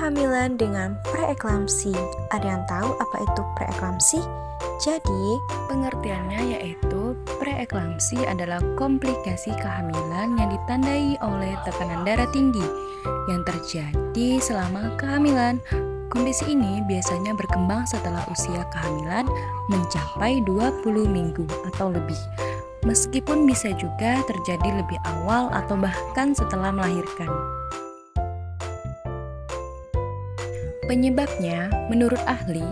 kehamilan dengan preeklamsi. Ada yang tahu apa itu preeklamsi? Jadi, Pengertiannya yaitu preeklamsi adalah komplikasi kehamilan yang ditandai oleh tekanan darah tinggi yang terjadi selama kehamilan. Kondisi ini biasanya berkembang setelah usia kehamilan mencapai 20 minggu atau lebih. Meskipun bisa juga terjadi lebih awal atau bahkan setelah melahirkan. Penyebabnya, menurut ahli,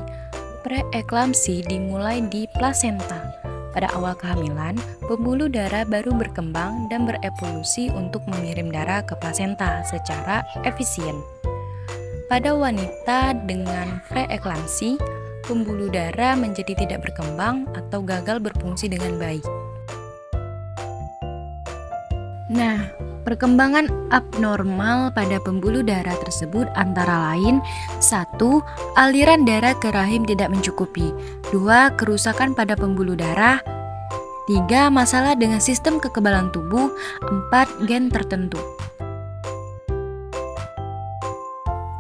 preeklamsi dimulai di plasenta. Pada awal kehamilan, pembuluh darah baru berkembang dan berevolusi untuk mengirim darah ke plasenta secara efisien. Pada wanita dengan preeklamsi, pembuluh darah menjadi tidak berkembang atau gagal berfungsi dengan baik. Nah, perkembangan abnormal pada pembuluh darah tersebut antara lain 1. Aliran darah ke rahim tidak mencukupi. 2. Kerusakan pada pembuluh darah. 3. Masalah dengan sistem kekebalan tubuh. 4. Gen tertentu.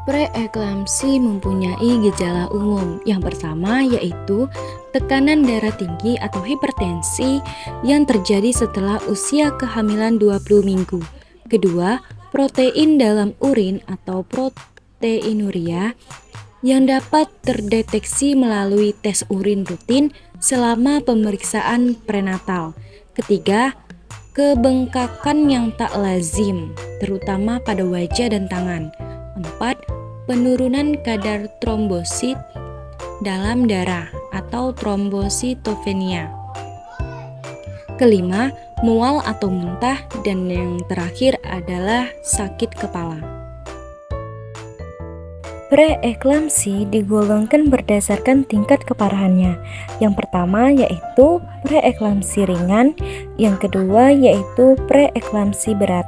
Preeklamsi mempunyai gejala umum. Yang pertama yaitu tekanan darah tinggi atau hipertensi yang terjadi setelah usia kehamilan 20 minggu. Kedua, protein dalam urin atau proteinuria yang dapat terdeteksi melalui tes urin rutin selama pemeriksaan prenatal. Ketiga, kebengkakan yang tak lazim, terutama pada wajah dan tangan. 4. Penurunan kadar trombosit dalam darah atau trombositopenia. Kelima, mual atau muntah, dan yang terakhir adalah sakit kepala. preeklamsi digolongkan berdasarkan tingkat keparahannya. Yang pertama yaitu preeklamsi ringan, yang kedua yaitu preeklamsi berat.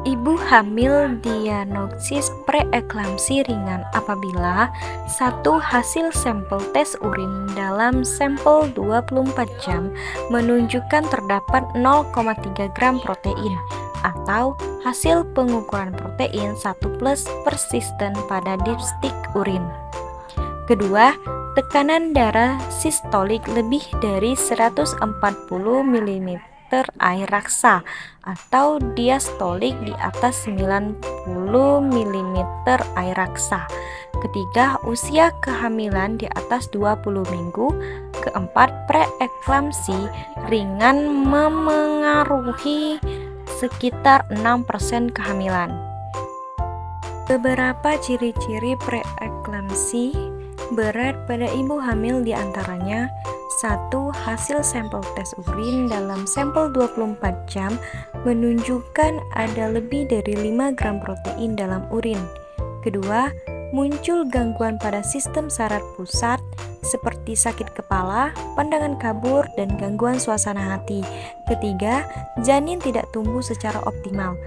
Ibu hamil diagnosis preeklamsi ringan apabila 1. Hasil sampel tes urin dalam sampel 24 jam menunjukkan terdapat 0,3 gram protein atau hasil pengukuran protein 1+ persisten pada dipstik urin. Kedua, tekanan darah sistolik lebih dari 140 mm air raksa atau diastolik di atas 90 mm air raksa. Ketiga, usia kehamilan di atas 20 minggu. Keempat, preeklamsi ringan memengaruhi sekitar 6% kehamilan. Beberapa ciri-ciri preeklamsi berat pada ibu hamil diantaranya 1. Hasil sampel tes urin dalam sampel 24 jam menunjukkan ada lebih dari 5 gram protein dalam urin. Kedua, muncul gangguan pada sistem saraf pusat seperti sakit kepala, pandangan kabur, dan gangguan suasana hati. Ketiga, janin tidak tumbuh secara optimal.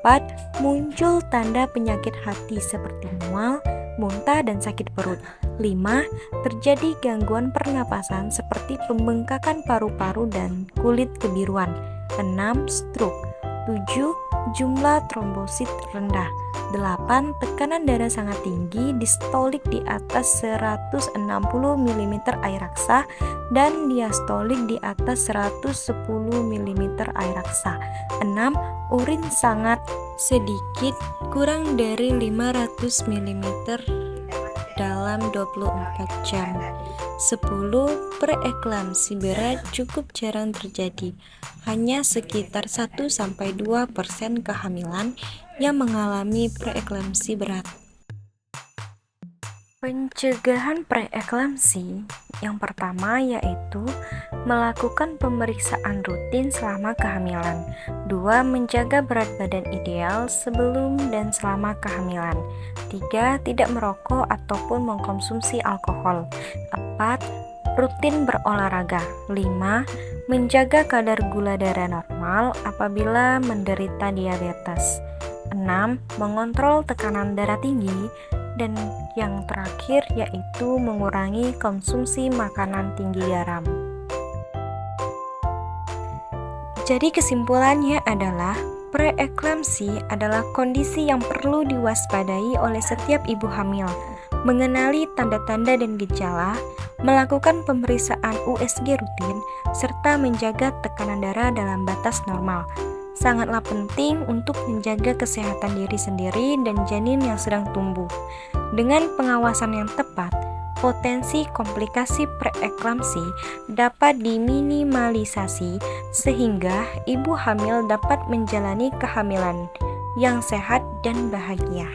4. Muncul tanda penyakit hati seperti mual, muntah, dan sakit perut. 5. Terjadi gangguan pernapasan seperti pembengkakan paru-paru dan kulit kebiruan. 6. Stroke. 7. Jumlah trombosit rendah. 8. Tekanan darah sangat tinggi, distolik di atas 160 mm air raksa dan diastolik di atas 110 mm air raksa. 6. Urin sangat sedikit, kurang dari 500 mm dalam 24 jam. 10. Preeklamsi berat cukup jarang terjadi. Hanya sekitar 1-2% kehamilan yang mengalami preeklamsi berat. Pencegahan preeklamsi yang pertama yaitu melakukan pemeriksaan rutin selama kehamilan. 2. Menjaga berat badan ideal sebelum dan selama kehamilan. 3. Tidak merokok ataupun mengkonsumsi alkohol. 4. Rutin berolahraga. 5. Menjaga kadar gula darah normal apabila menderita diabetes. 6. Mengontrol tekanan darah tinggi. Dan yang terakhir yaitu mengurangi konsumsi makanan tinggi garam. Jadi kesimpulannya adalah Preeklamsi adalah kondisi yang perlu diwaspadai oleh setiap ibu hamil. Mengenali tanda-tanda dan gejala, melakukan pemeriksaan USG rutin, serta menjaga tekanan darah dalam batas normal. Sangatlah penting untuk menjaga kesehatan diri sendiri dan janin yang sedang tumbuh. Dengan pengawasan yang tepat, potensi komplikasi preeklamsi dapat diminimalisasi sehingga ibu hamil dapat menjalani kehamilan yang sehat dan bahagia.